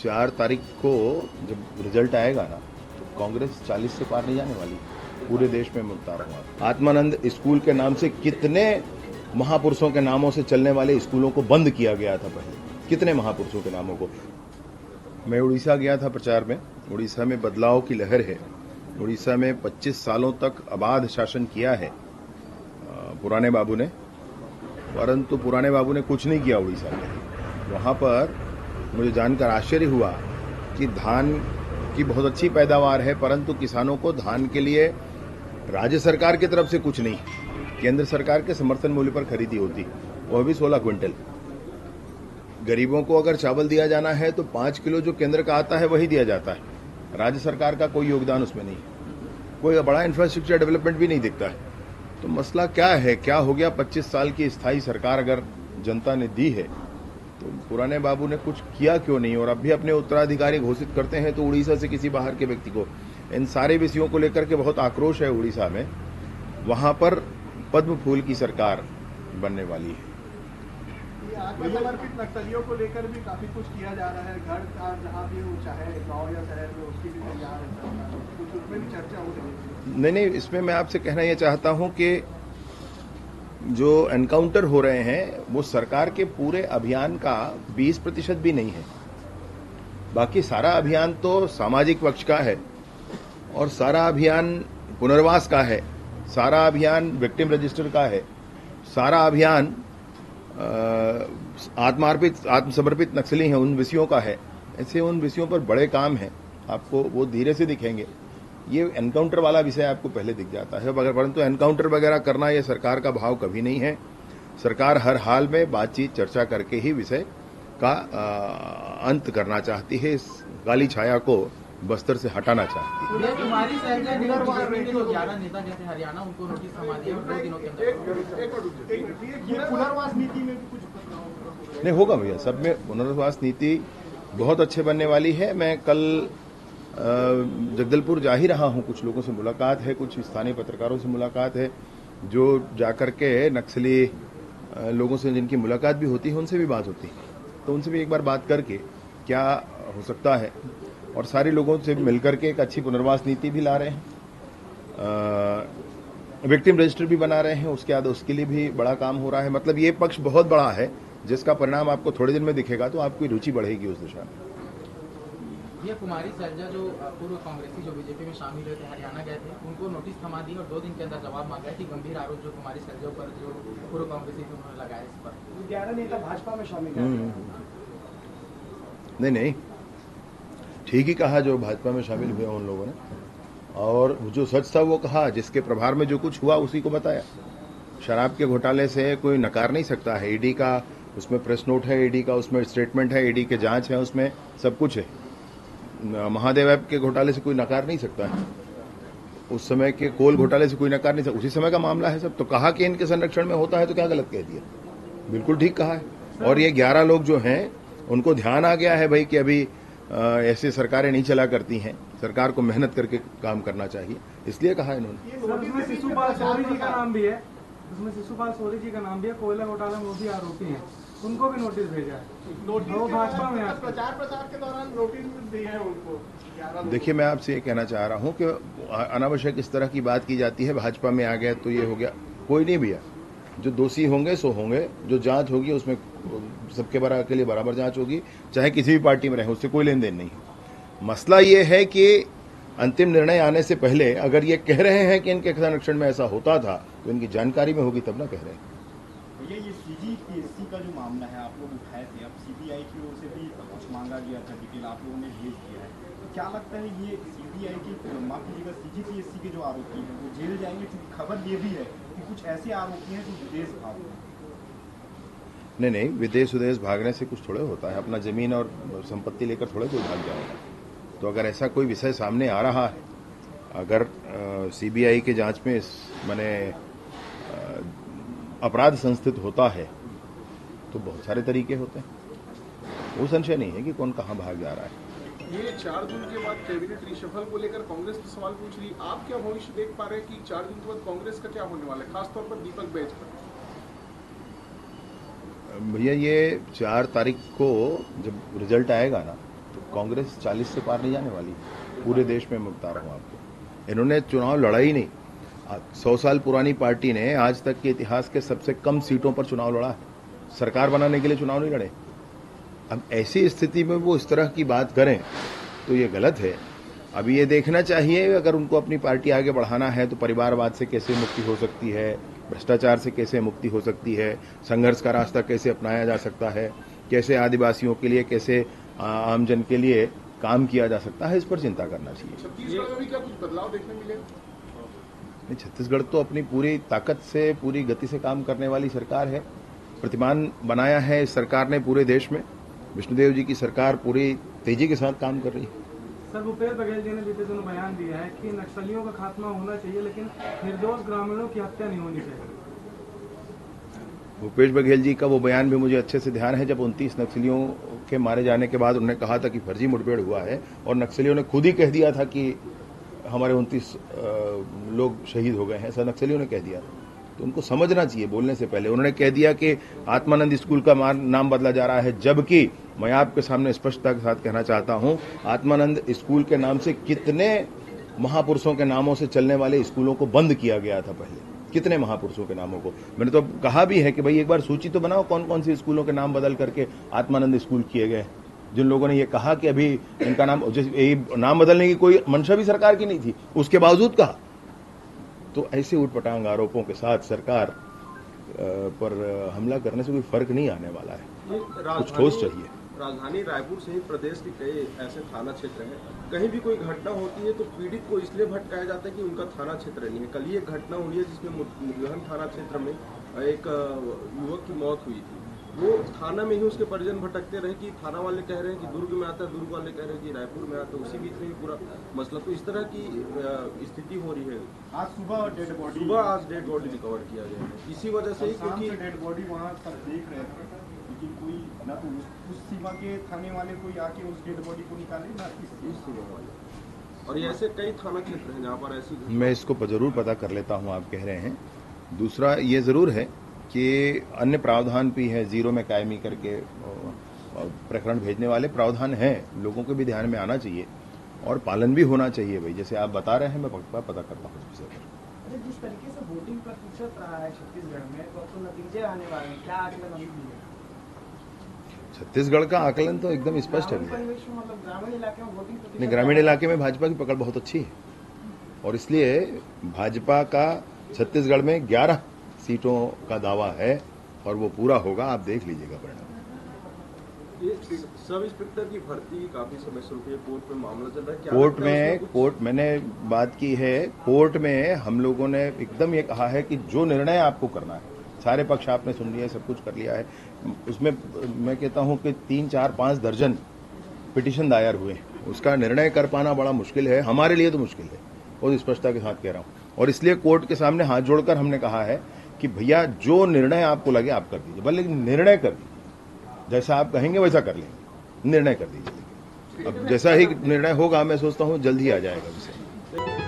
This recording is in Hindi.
4 तारीख को जब रिजल्ट आएगा ना, तो कांग्रेस 40 से पार नहीं जाने वाली। पूरे देश में मैं बता रहा हूँ। आत्मानंद स्कूल के नाम से कितने महापुरुषों के नामों से चलने वाले स्कूलों को बंद किया गया था पहले, कितने महापुरुषों के नामों को। मैं उड़ीसा गया था प्रचार में। उड़ीसा में बदलाव की लहर है। उड़ीसा में 25 सालों तक अबाध शासन किया है पुराने बाबू ने, परंतु पुराने बाबू ने कुछ नहीं किया उड़ीसा में। वहां पर मुझे जानकर आश्चर्य हुआ कि धान की बहुत अच्छी पैदावार है, परंतु किसानों को धान के लिए राज्य सरकार की तरफ से कुछ नहीं, केंद्र सरकार के समर्थन मूल्य पर खरीदी होती, वह भी 16 क्विंटल। गरीबों को अगर चावल दिया जाना है तो 5 किलो जो केंद्र का आता है वही दिया जाता है, राज्य सरकार का कोई योगदान उसमें नहीं। कोई बड़ा इंफ्रास्ट्रक्चर डेवलपमेंट भी नहीं दिखता है। तो मसला क्या है, क्या हो गया? 25 साल की स्थायी सरकार अगर जनता ने दी है तो पुराने बाबू ने कुछ किया क्यों नहीं? और अब भी अपने उत्तराधिकारी घोषित करते हैं तो उड़ीसा से किसी बाहर के व्यक्ति को। इन सारे विषयों को लेकर के बहुत आक्रोश है उड़ीसा में। वहां पर पद्म फूल की सरकार बनने वाली है। आत्मसमर्पित नक्सलियों को लेकर भी काफी कुछ किया जा रहा है। घर का जहाँ भी हो, चाहे गांव या शहर में, उसकी भी तैयार है सरकार, कुछ उसमें भी चर्चा हो रही है। नहीं, इसमें मैं आपसे कहना यह चाहता हूं कि जो एनकाउंटर हो रहे हैं वो सरकार के पूरे अभियान का 20% भी नहीं है। बाकी सारा अभियान तो सामाजिक पक्ष का है, और सारा अभियान पुनर्वास का है, सारा अभियान विक्टिम रजिस्टर का है, सारा अभियान आत्मसमर्पित नक्सली हैं उन विषयों का है। ऐसे उन विषयों पर बड़े काम हैं, आपको वो धीरे से दिखेंगे। ये एनकाउंटर वाला विषय आपको पहले दिख जाता है, परंतु एनकाउंटर वगैरह करना ये सरकार का भाव कभी नहीं है। सरकार हर हाल में बातचीत चर्चा करके ही विषय का अंत करना चाहती है। इस काली छाया को बस्तर से हटाना चाहती है। तुम्हारी जो 11 नेता गए थे हरियाणा, उनको नोटिस थमा दिया और 2 दिनों के अंदर पुनर्वास नीति में भी कुछ नहीं होगा भैया। सब में पुनर्वास नीति बहुत अच्छे बनने वाली है। मैं कल जगदलपुर जा ही रहा हूं, कुछ लोगों से मुलाकात है, कुछ स्थानीय पत्रकारों से मुलाकात है, जो जाकर के नक्सली लोगों से जिनकी मुलाकात भी होती है उनसे भी बात होती है। तो उनसे भी एक बार बात करके क्या हो सकता है, और सारे लोगों से मिलकर के एक अच्छी पुनर्वास नीति भी ला रहे हैं। विक्टिम रजिस्टर भी बना रहे हैं, उसके बाद उसके लिए भी बड़ा काम हो रहा है। मतलब ये पक्ष बहुत बड़ा है जिसका परिणाम आपको थोड़े दिन में दिखेगा, तो आपकी रुचि बढ़ेगी उस दिशा में। ये कुमारी सैलजा जो पूर्व कांग्रेसी जो बीजेपी में शामिल हुए थे, हरियाणा गए थे, उनको नोटिस थमा दी और 2 दिन के अंदर जवाब मांगा है कि गंभीर आरोप जो कुमारी सैलजा पर जो पूर्व कांग्रेसी थे उन्होंने लगाया इस पर। 11 नेता भाजपा में शामिल है। नहीं, ठीक ही कहा जो भाजपा में शामिल हुए उन लोगों ने, और जो सच था वो कहा। जिसके प्रभार में जो कुछ हुआ उसी को बताया। शराब के घोटाले से कोई नकार नहीं सकता है। ईडी का उसमें प्रेस नोट है, ईडी का उसमें स्टेटमेंट है, ईडी के जांच है, उसमें सब कुछ है। महादेव ऐप के घोटाले से कोई नकार नहीं सकता है, उस समय के कोल घोटाले से कोई नकार नहीं सकता, उसी समय का मामला है सब। तो कहा कि इनके संरक्षण में होता है, तो क्या गलत कह दिया? बिल्कुल ठीक कहा है। और ये 11 लोग जो हैं उनको ध्यान आ गया है भाई कि अभी ऐसे सरकारें नहीं चला करती हैं, सरकार को मेहनत करके काम करना चाहिए, इसलिए कहा इन्होंने। उसमें शिशुपाल सोरेन जी का नाम भी है, कोयला घोटाला में वो भी आरोपी हैं, उनको भी नोटिस भेजा है। वो भाजपा में प्रचार प्रसार के दौरान नोटिस दिए हैं उनको। देखिए, मैं आपसे ये कहना चाह रहा हूं कि अनावश्यक इस तरह की बात की जाती है। भाजपा में आ गया तो ये हो गया, कोई नहीं भैया। जो दोषी होंगे सो होंगे, जो जांच होगी उसमें सबके के लिए बराबर जांच होगी, चाहे किसी भी पार्टी में रहे, उससे कोई लेन देन नहीं। मसला ये है कि अंतिम निर्णय आने से पहले अगर ये कह रहे हैं कि इनके संरक्षण में ऐसा होता था, तो इनकी जानकारी में होगी तब ना कह रहे हैं। ये सीजीपीएससी का जो मामला है आप लोग उठाए थे, अब सीबीआई की ओर से भी कुछ मांगा गया था, डिटेल आप लोगों ने भेज दिया है, तो क्या लगता है ये सीबीआई की, माफ कीजिएगा, सीजीपीएससी के जो आरोपी हैं वो जेल जाएंगे? क्योंकि खबर ये भी है कि कुछ ऐसे आरोपी हैं जो विदेश भाग रहे हैं। नहीं, विदेश भागने से कुछ थोड़े होता है। अपना जमीन और संपत्ति लेकर थोड़े कोई भाग जाएगा। तो अगर ऐसा कोई विषय सामने आ रहा है, अगर सीबीआई के जांच में माने अपराध संस्थित होता है, तो बहुत सारे तरीके होते हैं। वो संशय नहीं है कि कौन कहां भाग जा रहा है। ये 4 जून के बाद कैबिनेट रिशफल को लेकर कांग्रेस तो सवाल पूछ रही है, आप क्या भविष्य देख पा रहे हैं कि 4 जून के बाद कांग्रेस का क्या होने वाला है, खासतौर पर दीपक बैज पर? भैया, ये 4 तारीख को जब रिजल्ट आएगा ना, तो कांग्रेस 40 से पार नहीं जाने वाली, पूरे देश में मैं बता रहा हूं आपको। इन्होंने चुनाव लड़ा ही नहीं। 100 साल पुरानी पार्टी ने आज तक के इतिहास के सबसे कम सीटों पर चुनाव लड़ा है, सरकार बनाने के लिए चुनाव नहीं लड़े। अब ऐसी स्थिति में वो इस तरह की बात करें तो ये गलत है। अभी ये देखना चाहिए, अगर उनको अपनी पार्टी आगे बढ़ाना है तो परिवारवाद से कैसे मुक्ति हो सकती है, भ्रष्टाचार से कैसे मुक्ति हो सकती है, संघर्ष का रास्ता कैसे अपनाया जा सकता है, कैसे आदिवासियों के लिए, कैसे आमजन के लिए काम किया जा सकता है, इस पर चिंता करना चाहिए। छत्तीसगढ़ में भी क्या कुछ बदलाव देखने मिलेगा? नहीं, छत्तीसगढ़ तो अपनी पूरी ताकत से, पूरी गति से काम करने वाली सरकार है। प्रतिमान बनाया है इस सरकार ने पूरे देश में। विष्णुदेव जी की सरकार पूरी तेजी के साथ काम कर रही है। सर, भूपेश बघेल जी ने बीते दिनों बयान दिया है कि नक्सलियों का खात्मा होना चाहिए, लेकिन निर्दोष ग्रामीणों की हत्या नहीं होनी चाहिए। भूपेश बघेल जी का वो बयान भी मुझे अच्छे से ध्यान है, जब 29 नक्सलियों के मारे जाने के बाद उन्होंने कहा था कि फर्जी मुठभेड़ हुआ है, और नक्सलियों ने खुद ही कह दिया था कि हमारे 29 लोग शहीद हो गए हैं, ऐसा नक्सलियों ने कह दिया। तो उनको समझना चाहिए बोलने से पहले। उन्होंने कह दिया कि आत्मानंद स्कूल का नाम बदला जा रहा है, जबकि मैं आपके सामने स्पष्टता के साथ कहना चाहता हूं, आत्मानंद स्कूल के नाम से कितने महापुरुषों के नामों से चलने वाले स्कूलों को बंद किया गया था पहले, कितने महापुरुषों के नामों को। मैंने तो कहा भी है कि भाई एक बार सूची तो बनाओ कौन कौन सी स्कूलों के नाम बदल करके आत्मानंद स्कूल किए गए। जिन लोगों ने ये कहा कि अभी इनका नाम बदलने की कोई मंशा भी सरकार की नहीं थी, उसके बावजूद कहा। तो ऐसे उटपटांग आरोपों के साथ सरकार पर हमला करने से कोई फर्क नहीं आने वाला है। कुछ ठोस चाहिए। राजधानी रायपुर सहित प्रदेश के कई ऐसे थाना क्षेत्र हैं, कहीं भी कोई घटना होती है तो पीड़ित को इसलिए भटकाया जाता है कि उनका थाना क्षेत्र नहीं है। कल ही एक घटना हुई है जिसमें मुरलीगंज थाना क्षेत्र में एक युवक की मौत हुई थी। वो थाना में ही उसके परिजन भटकते रहे कि थाना वाले कह रहे हैं कि दुर्ग में आता है, दुर्ग वाले कह रहे हैं कि रायपुर में आता है, उसी बीच में ही पूरा मसला। तो इस तरह की स्थिति हो रही है। आज सुबह डेड बॉडी रिकवर किया गया है, इसी वजह से ही, क्योंकि डेड बॉडी वहाँ तक देख रहे थे, लेकिन कोई ना तो उस सीमा के थाने वाले कोई आके उस डेड बॉडी को निकाले, ना इस सीमा वाले। और ये ऐसे कई थाना क्षेत्र हैं जहाँ पर ऐसी। मैं इसको जरूर पता कर लेता हूँ, आप कह रहे हैं। दूसरा ये जरूर है कि अन्य प्रावधान भी है, जीरो में कायमी करके प्रकरण भेजने वाले प्रावधान हैं, लोगों को भी ध्यान में आना चाहिए और पालन भी होना चाहिए। भाई जैसे आप बता रहे हैं, मैं पता करता हूँ इस विषय पर। जिस तरीके से वोटिंग प्रतिशत रहा है छत्तीसगढ़ में, तो अब तो नतीजे आने वाले हैं, क्या आकलन अभी भी है? छत्तीसगढ़ का आकलन तो एकदम स्पष्ट है। परिवेश में, मतलब ग्रामीण इलाके में वोटिंग प्रतिशत, ग्रामीण इलाके में भाजपा की पकड़ बहुत अच्छी है, और इसलिए भाजपा का छत्तीसगढ़ में 11 सीटों का दावा है और वो पूरा होगा। आप देख लीजिएगा परिणाम। ये सब इंस्पेक्टर की भर्ती काफी समय से रुकी है, कोर्ट में मामला चल रहा है। क्या कोर्ट मैंने बात की है, कोर्ट में हम लोगों ने एकदम ये कहा है कि जो निर्णय आपको करना है, सारे पक्ष आपने सुन लिया है, सब कुछ कर लिया है। उसमें मैं कहता हूं कि 3, 4, 5 दर्जन पिटीशन दायर हुए, उसका निर्णय कर पाना बड़ा मुश्किल है, हमारे लिए तो मुश्किल है, और स्पष्टता के साथ कह रहा हूं। और इसलिए कोर्ट के सामने हाथ जोड़कर हमने कहा है कि भैया जो निर्णय आपको लगे आप कर दीजिए, भले निर्णय कर दीजिए, जैसा आप कहेंगे वैसा कर लेंगे, निर्णय कर दीजिए। अब जैसा ही निर्णय होगा, मैं सोचता हूं जल्द ही आ जाएगा विषय।